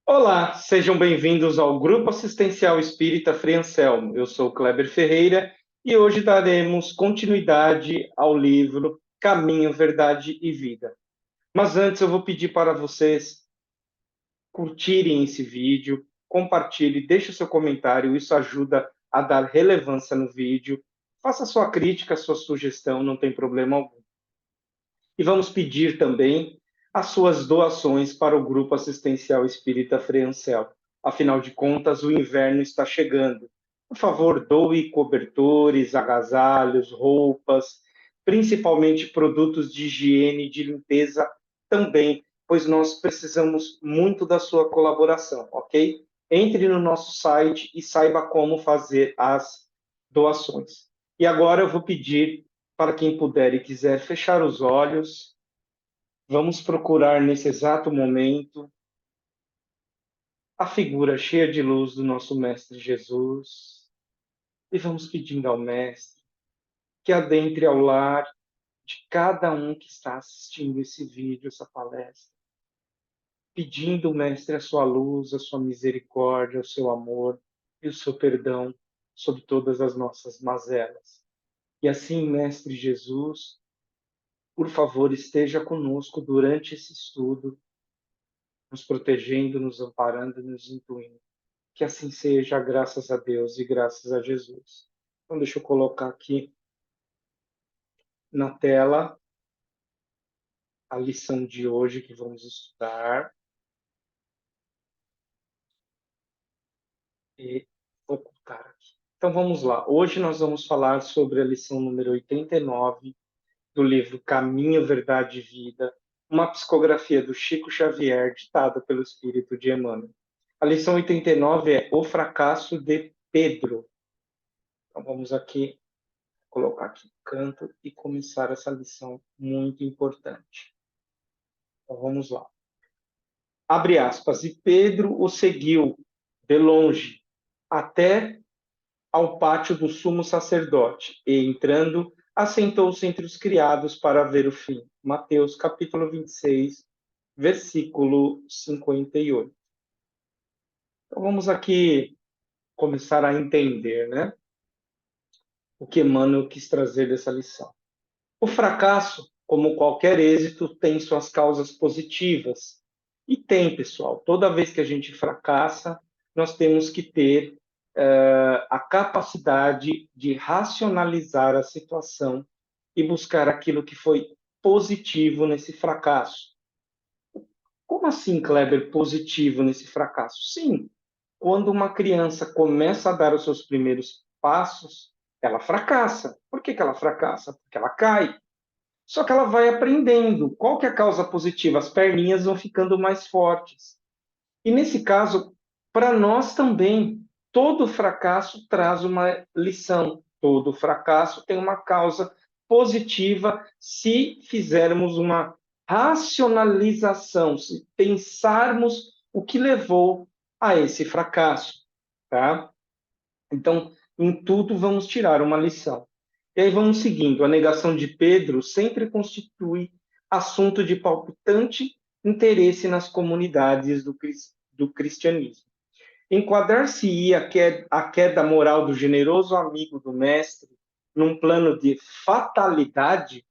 Olá, sejam bem-vindos ao Grupo Assistencial Espírita Frei Anselmo. Eu sou Kleber Ferreira e hoje daremos continuidade ao livro Caminho, Verdade e Vida. Mas antes eu vou pedir para vocês curtirem esse vídeo, compartilhe, deixe o seu comentário, isso ajuda a dar relevância no vídeo. Faça sua crítica, sua sugestão, não tem problema algum. E vamos pedir também as suas doações para o Grupo Assistencial Espírita Frei Anselmo. Afinal de contas, o inverno está chegando. Por favor, doe cobertores, agasalhos, roupas, principalmente produtos de higiene e de limpeza também, pois nós precisamos muito da sua colaboração, ok? Entre no nosso site e saiba como fazer as doações. E agora eu vou pedir para quem puder e quiser fechar os olhos, vamos procurar nesse exato momento a figura cheia de luz do nosso Mestre Jesus e vamos pedindo ao Mestre que adentre ao lar de cada um que está assistindo esse vídeo, essa palestra, pedindo, Mestre, a sua luz, a sua misericórdia, o seu amor e o seu perdão sobre todas as nossas mazelas. E assim, Mestre Jesus, por favor, esteja conosco durante esse estudo, nos protegendo, nos amparando, nos intuindo. Que assim seja, graças a Deus e graças a Jesus. Então, deixa eu colocar aqui na tela a lição de hoje que vamos estudar. E vou ocultar aqui. Então, vamos lá. Hoje nós vamos falar sobre a lição número 89 do livro Caminho, Verdade e Vida, uma psicografia do Chico Xavier, ditada pelo Espírito de Emmanuel. A lição 89 é O Fracasso de Pedro. Então, vamos aqui colocar aqui no canto e começar essa lição muito importante. Então, vamos lá. Abre aspas. E Pedro o seguiu de longe até ao pátio do sumo sacerdote e, entrando, assentou-se entre os criados para ver o fim. Mateus, capítulo 26, versículo 58. Então, vamos aqui começar a entender, né, o que Emmanuel quis trazer dessa lição. O fracasso, como qualquer êxito, tem suas causas positivas. E tem, pessoal. Toda vez que a gente fracassa, nós temos que ter a capacidade de racionalizar a situação e buscar aquilo que foi positivo nesse fracasso. Como assim, Kleber, positivo nesse fracasso? Sim, quando uma criança começa a dar os seus primeiros passos, ela fracassa. Por que ela fracassa? Porque ela cai. Só que ela vai aprendendo. Qual que é a causa positiva? As perninhas vão ficando mais fortes. E nesse caso, para nós também, todo fracasso traz uma lição. Todo fracasso tem uma causa positiva se fizermos uma racionalização, se pensarmos o que levou a esse fracasso, tá? Então, em tudo vamos tirar uma lição. E aí vamos seguindo. A negação de Pedro sempre constitui assunto de palpitante interesse nas comunidades do cristianismo. Enquadrar-se-ia a queda moral do generoso amigo do mestre num plano de fatalidade?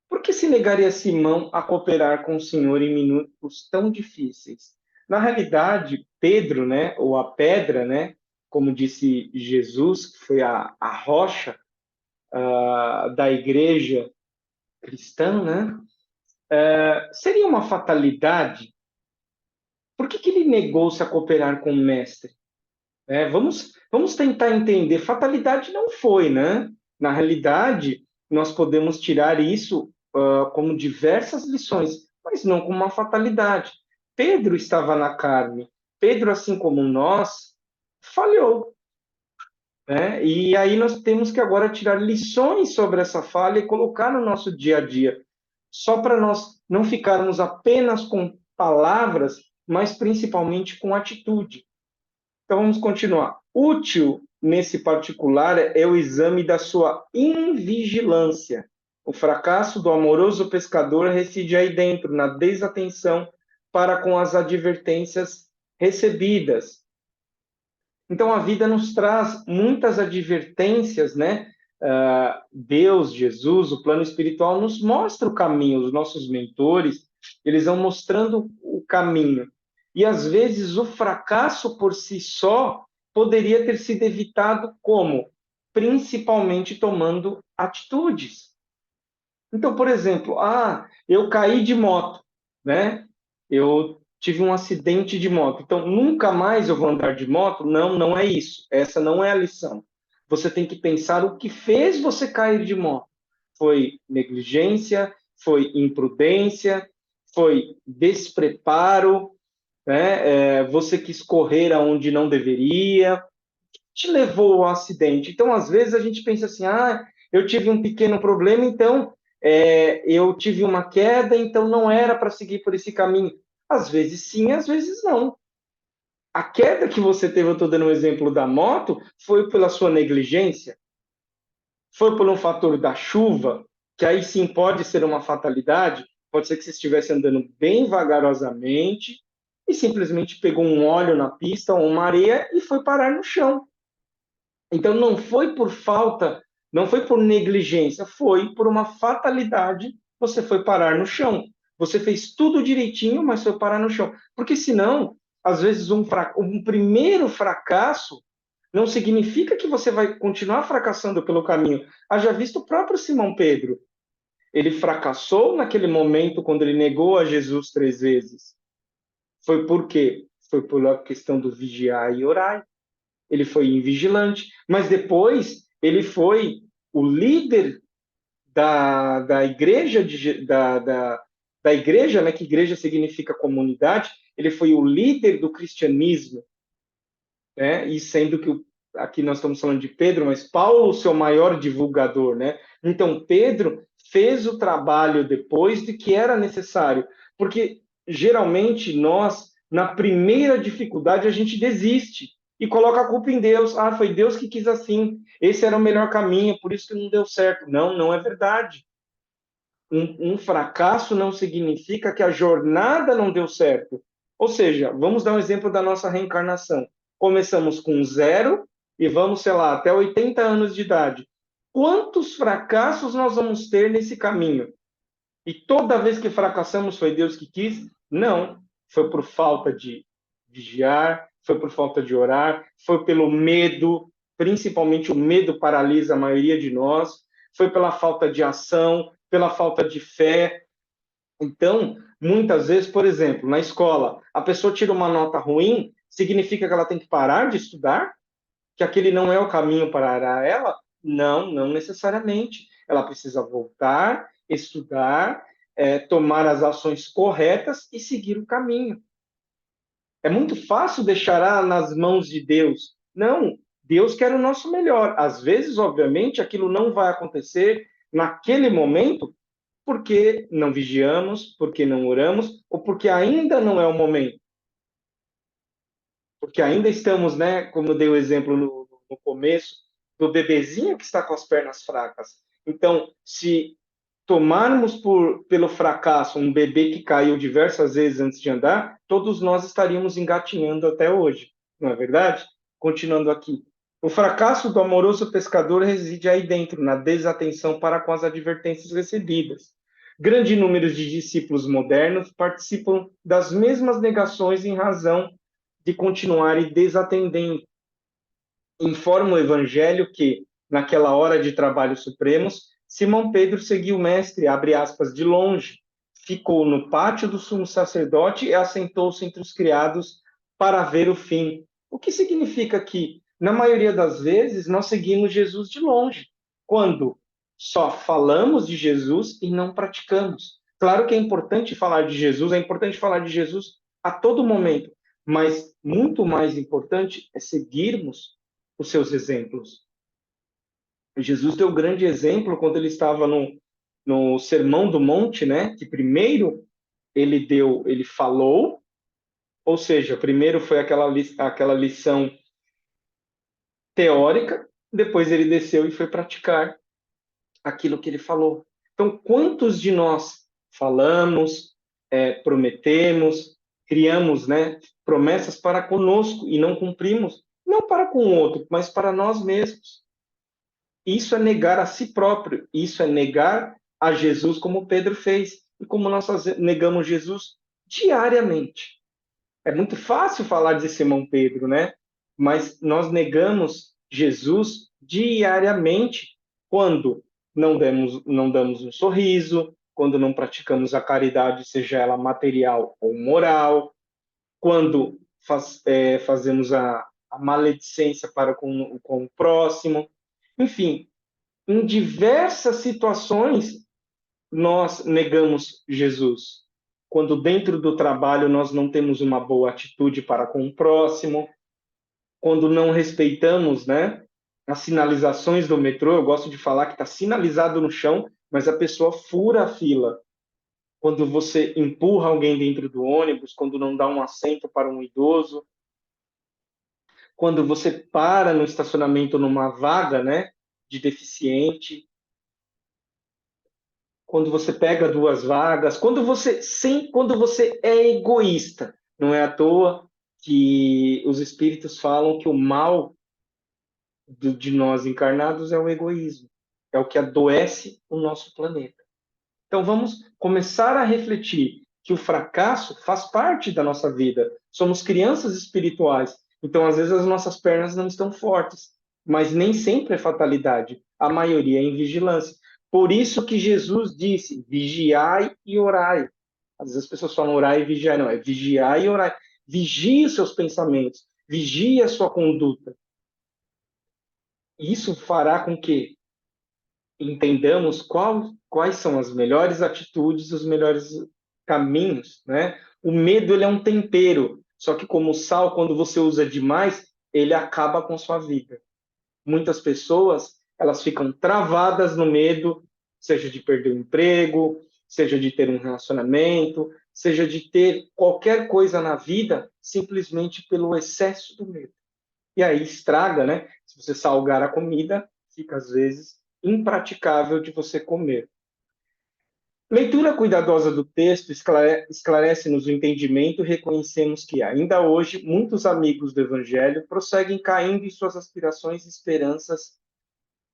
Por que se negaria Simão a cooperar com o Senhor em minutos tão difíceis? Na realidade, Pedro, né, ou a pedra, né, como disse Jesus, que foi a rocha da igreja cristã, né, seria uma fatalidade? Por que ele negou-se a cooperar com o mestre? Vamos tentar entender. Fatalidade não foi, né? Na realidade, nós podemos tirar isso como diversas lições, mas não como uma fatalidade. Pedro estava na carne. Pedro, assim como nós, falhou, né? E aí nós temos que agora tirar lições sobre essa falha e colocar no nosso dia a dia, só para nós não ficarmos apenas com palavras, mas principalmente com atitude. Então vamos continuar. Útil nesse particular é o exame da sua invigilância. O fracasso do amoroso pescador reside aí dentro, na desatenção para com as advertências recebidas. Então, a vida nos traz muitas advertências, né? Deus, Jesus, o plano espiritual nos mostra o caminho, os nossos mentores, eles vão mostrando o caminho. E, às vezes, o fracasso por si só poderia ter sido evitado como? Principalmente tomando atitudes. Então, por exemplo, eu caí de moto, né? Eu tive um acidente de moto. Então, nunca mais eu vou andar de moto? Não, não é isso. Essa não é a lição. Você tem que pensar o que fez você cair de moto. Foi negligência, foi imprudência, foi despreparo, né? Você quis correr aonde não deveria, te levou ao acidente. Então, às vezes, a gente pensa assim, eu tive um pequeno problema, então eu tive uma queda, então não era para seguir por esse caminho. Às vezes sim, às vezes não. A queda que você teve, eu estou dando um exemplo da moto, foi pela sua negligência, foi por um fator da chuva, que aí sim pode ser uma fatalidade, pode ser que você estivesse andando bem vagarosamente e simplesmente pegou um óleo na pista ou uma areia e foi parar no chão. Então não foi por falta, não foi por negligência, foi por uma fatalidade, você foi parar no chão. Você fez tudo direitinho, mas foi parar no chão. Porque senão, às vezes um primeiro fracasso não significa que você vai continuar fracassando pelo caminho. Haja visto o próprio Simão Pedro. Ele fracassou naquele momento quando ele negou a Jesus 3 vezes. Foi por quê? Foi pela questão do vigiar e orar. Ele foi invigilante, mas depois ele foi o líder da igreja, da igreja, né, que igreja significa comunidade, ele foi o líder do cristianismo, né, e sendo que aqui nós estamos falando de Pedro, mas Paulo, o seu maior divulgador, né? Então, Pedro fez o trabalho depois de que era necessário, porque geralmente nós, na primeira dificuldade, a gente desiste e coloca a culpa em Deus. Foi Deus que quis assim, esse era o melhor caminho, por isso que não deu certo. Não, não é verdade. Um fracasso não significa que a jornada não deu certo. Ou seja, vamos dar um exemplo da nossa reencarnação. Começamos com 0 e vamos, sei lá, até 80 anos de idade. Quantos fracassos nós vamos ter nesse caminho? E toda vez que fracassamos foi Deus que quis? Não. Foi por falta de vigiar, foi por falta de orar, foi pelo medo, principalmente o medo paralisa a maioria de nós, foi pela falta de ação, pela falta de fé. Então, muitas vezes, por exemplo, na escola, a pessoa tira uma nota ruim, significa que ela tem que parar de estudar? Que aquele não é o caminho para ela? Não, não necessariamente. Ela precisa voltar, estudar, tomar as ações corretas e seguir o caminho. É muito fácil deixar nas mãos de Deus. Não, Deus quer o nosso melhor. Às vezes, obviamente, aquilo não vai acontecer naquele momento porque não vigiamos, porque não oramos, ou porque ainda não é o momento. Porque ainda estamos, né, como eu dei o exemplo no começo, do bebezinho que está com as pernas fracas. Então, se tomarmos pelo fracasso um bebê que caiu diversas vezes antes de andar, todos nós estaríamos engatinhando até hoje, não é verdade? Continuando aqui. O fracasso do amoroso pescador reside aí dentro, na desatenção para com as advertências recebidas. Grande número de discípulos modernos participam das mesmas negações em razão de continuarem desatendendo. Informa o Evangelho que, naquela hora de trabalhos supremos, Simão Pedro seguiu o mestre, abre aspas, de longe, ficou no pátio do sumo sacerdote e assentou-se entre os criados para ver o fim. O que significa que, na maioria das vezes, nós seguimos Jesus de longe, quando só falamos de Jesus e não praticamos. Claro que é importante falar de Jesus, é importante falar de Jesus a todo momento, mas muito mais importante é seguirmos os seus exemplos. Jesus deu um grande exemplo quando ele estava no Sermão do Monte, né? Que primeiro ele falou, ou seja, primeiro foi aquela lição teórica, depois ele desceu e foi praticar aquilo que ele falou. Então, quantos de nós falamos, prometemos, criamos, né, promessas para conosco e não cumprimos, não para com o outro, mas para nós mesmos. Isso é negar a si próprio, isso é negar a Jesus como Pedro fez e como nós negamos Jesus diariamente. É muito fácil falar de Simão Pedro, né? Mas nós negamos Jesus diariamente quando não damos um sorriso, quando não praticamos a caridade, seja ela material ou moral, quando fazemos a maledicência para com o próximo. Enfim, em diversas situações nós negamos Jesus. Quando dentro do trabalho nós não temos uma boa atitude para com o próximo, quando não respeitamos, né, as sinalizações do metrô, eu gosto de falar que está sinalizado no chão, mas a pessoa fura a fila. Quando você empurra alguém dentro do ônibus, quando não dá um assento para um idoso, quando você para no estacionamento numa vaga, né, de deficiente, quando você pega duas vagas, quando você é egoísta. Não é à toa que os espíritos falam que o mal de nós encarnados é o egoísmo, é o que adoece o nosso planeta. Então vamos começar a refletir que o fracasso faz parte da nossa vida. Somos crianças espirituais, então às vezes as nossas pernas não estão fortes, mas nem sempre é fatalidade. A maioria é em vigilância. Por isso que Jesus disse: vigiai e orai. Às vezes as pessoas falam orar e vigiar, não, é vigiar e orar. Vigie os seus pensamentos, vigie a sua conduta. Isso fará com que entendamos quais são as melhores atitudes, os melhores caminhos, né? O medo, ele é um tempero, só que como o sal, quando você usa demais, ele acaba com sua vida. Muitas pessoas, elas ficam travadas no medo, seja de perder o emprego, seja de ter um relacionamento, seja de ter qualquer coisa na vida, simplesmente pelo excesso do medo. E aí estraga, né? Se você salgar a comida, fica às vezes impraticável de você comer. Leitura cuidadosa do texto esclarece-nos o entendimento e reconhecemos que, ainda hoje, muitos amigos do Evangelho prosseguem caindo em suas aspirações e esperanças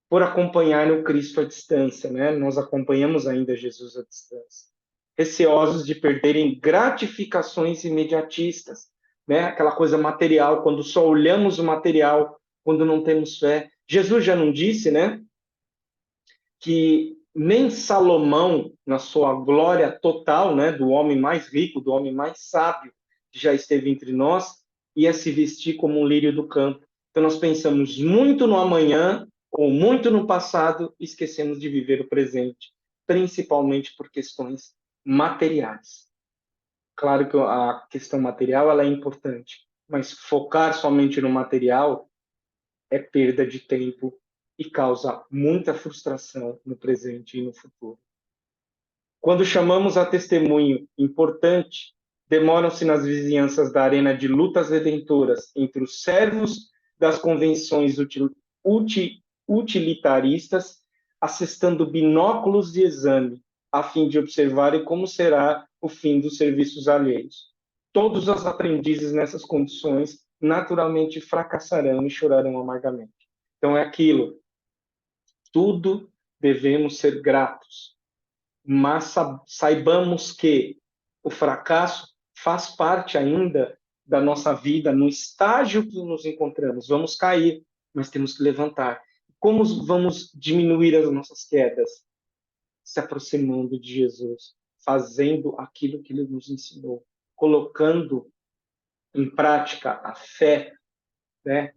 por acompanhar o Cristo à distância, né? Nós acompanhamos ainda Jesus à distância. Receosos de perderem gratificações imediatistas, né? Aquela coisa material, quando só olhamos o material, quando não temos fé. Jesus já não disse, né? Que nem Salomão, na sua glória total, né, do homem mais rico, do homem mais sábio que já esteve entre nós, ia se vestir como um lírio do campo. Então nós pensamos muito no amanhã ou muito no passado e esquecemos de viver o presente, principalmente por questões materiais. Claro que a questão material ela é importante, mas focar somente no material é perda de tempo e causa muita frustração no presente e no futuro. Quando chamamos a testemunho importante, demoram-se nas vizinhanças da arena de lutas redentoras entre os servos das convenções utilitaristas, assestando binóculos de exame, a fim de observarem como será o fim dos serviços alheios. Todos os aprendizes nessas condições naturalmente fracassarão e chorarão amargamente. Então é aquilo, tudo devemos ser gratos, mas saibamos que o fracasso faz parte ainda da nossa vida, no estágio que nos encontramos. Vamos cair, mas temos que levantar. Como vamos diminuir as nossas quedas? Se aproximando de Jesus, fazendo aquilo que ele nos ensinou, colocando em prática a fé, né?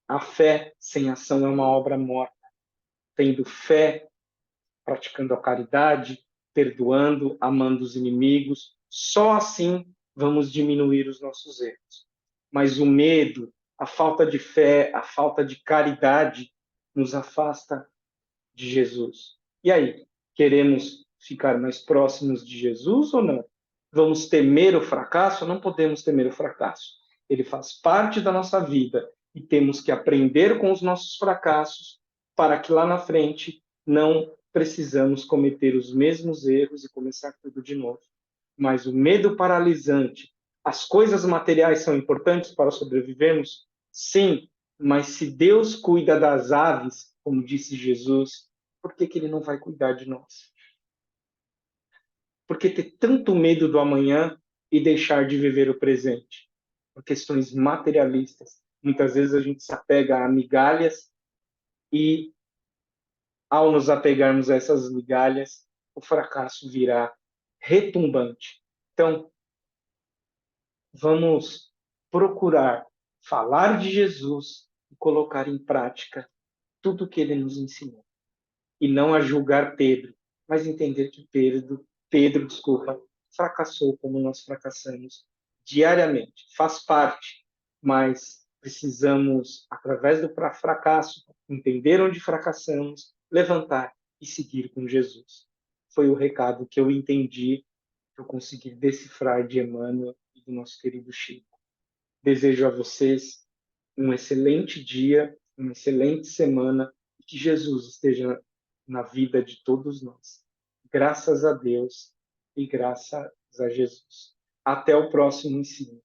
A fé sem ação é uma obra morta. Tendo fé, praticando a caridade, perdoando, amando os inimigos, só assim vamos diminuir os nossos erros. Mas o medo, a falta de fé, a falta de caridade nos afasta de Jesus. E aí, queremos ficar mais próximos de Jesus ou não? Vamos temer o fracasso? Não podemos temer o fracasso. Ele faz parte da nossa vida e temos que aprender com os nossos fracassos para que lá na frente não precisamos cometer os mesmos erros e começar tudo de novo. mas o medo paralisante, as coisas materiais são importantes para sobrevivermos? Sim, mas se Deus cuida das aves, como disse Jesus, por que que ele não vai cuidar de nós? Por que ter tanto medo do amanhã e deixar de viver o presente? Por questões materialistas. Muitas vezes a gente se apega a migalhas e, ao nos apegarmos a essas migalhas, o fracasso virá retumbante. Então, vamos procurar falar de Jesus e colocar em prática tudo o que ele nos ensinou. E não a julgar Pedro, mas entender que Pedro, desculpa, fracassou como nós fracassamos diariamente. Faz parte, mas precisamos, através do fracasso, entender onde fracassamos, levantar e seguir com Jesus. Foi o recado que eu entendi, que eu consegui decifrar de Emmanuel e do nosso querido Chico. Desejo a vocês um excelente dia, uma excelente semana e que Jesus esteja na vida de todos nós. Graças a Deus e graças a Jesus. Até o próximo ensino.